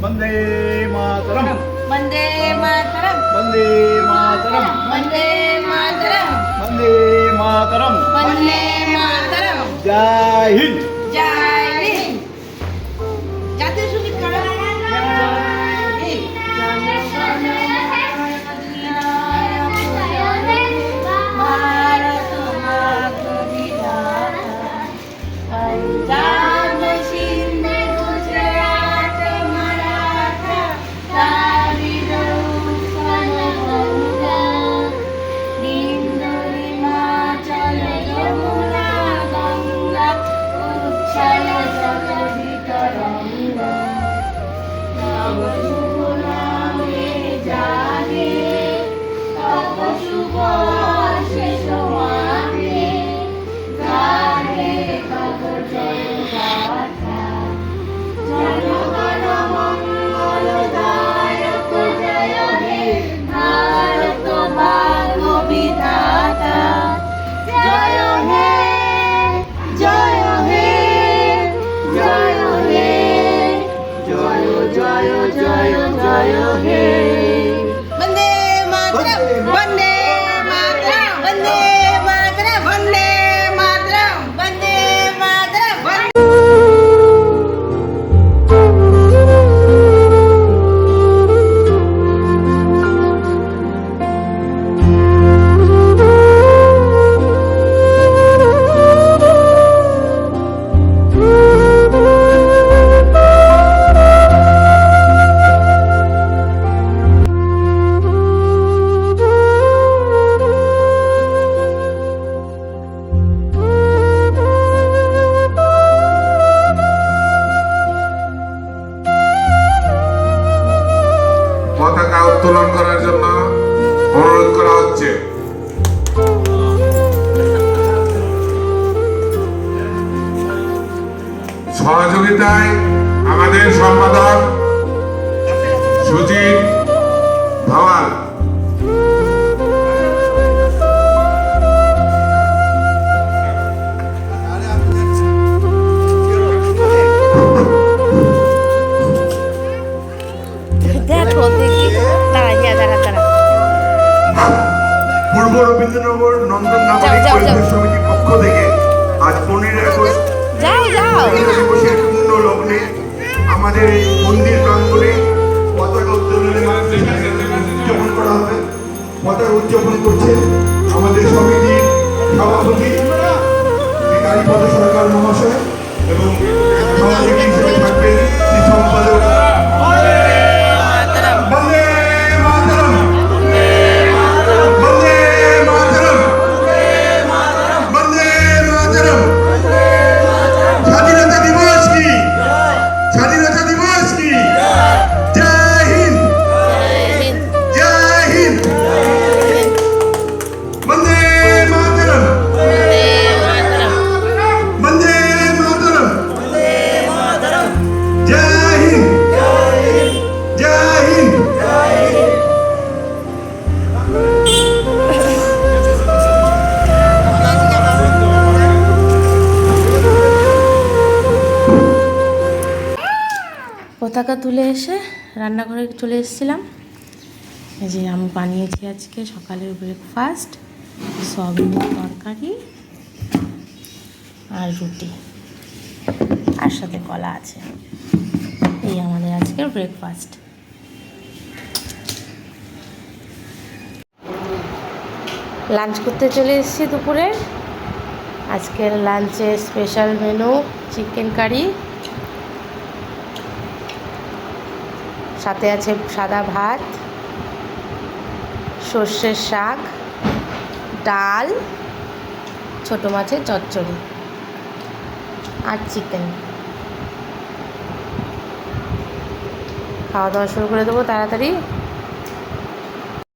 वंदे मातरम वंदे मातरम वंदे मातरम वंदे मातरम वंदे मातरम वंदे मातरम जय हिंद जय हिंद জাতীয় সঙ্গীত গান জয় হিন্দ ভারত মাতৃ पंजाब सिंध गुजरात मराठा द्राविड उत्कल गंगा हिंदू हिमाचल यमुना गंगा उच्छल जगति तरंगा नव शुभ नामे जागे तब शुभ आशीष मांगे गाहे तब जय गाथा जनगण मंगलदायक जय हे भारत भाग्य विधाता जय हे जय हे जय हे जय जय जय जय हे वंदे मातरम वंदे मातरम वंदे मातरम वंदे मातरम वंदे मातरम পতাকা উত্তোলন করার জন্য অনুরোধ করা হচ্ছে। সহযোগিতায় আমাদের সম্পাদক সুজিত ভাওয়াল। দেখো দেখি দাঁড়া দাঁড়া পূর্ব রবীন্দ্রনগর নন্দন নাগরিক যাও, যাও, পরিবেশ যাও। সমিতির পক্ষ থেকে আজ 15 আগস্ট যাও যাও দিবসের পূর্ণ লগ্নে আমাদের এই মন্দির প্রাঙ্গণে পতাকা উত্তোলনের মাধ্যমে উদযাপন করা হবে। পতাকা উদযাপন করছেন আমাদের সমিতির সভাপতি শ্রী কালীপদ সরকার মহাশয় এবং সহযোগী হিসেবে থাকবেন শ্রী সম্পাদক বন্দে মাতরম বন্দে মাতরম বন্দে মাতরম। স্বাধীনতা দিবস কি স্বাধীনতা দিবস কি জয় হিন্দ জয় হিন্দ বন্দে মাতরম বন্দে মাতরম জয় হিন্দ জয় হিন্দ। পতাকা তুলে এসে রান্নাঘরে চলে এসেছিলাম। এই যে আমি বানিয়েছি আজকে সকালের ব্রেকফাস্ট, সয়াবিনের তরকারি আর রুটি, আর সাথে কলা আছে। এই আমাদের আজকের ব্রেকফাস্ট। লাঞ্চ করতে চলে এসেছি দুপুরে। আজকের লাঞ্চে স্পেশাল মেনু চিকেন কারি, সাথে আছে সাদা ভাত, সর্ষের শাক, ডাল, ছোটো মাছের চচ্চড়ি আর চিকেন। খাওয়া দাওয়া শুরু করে দেবো তাড়াতাড়ি।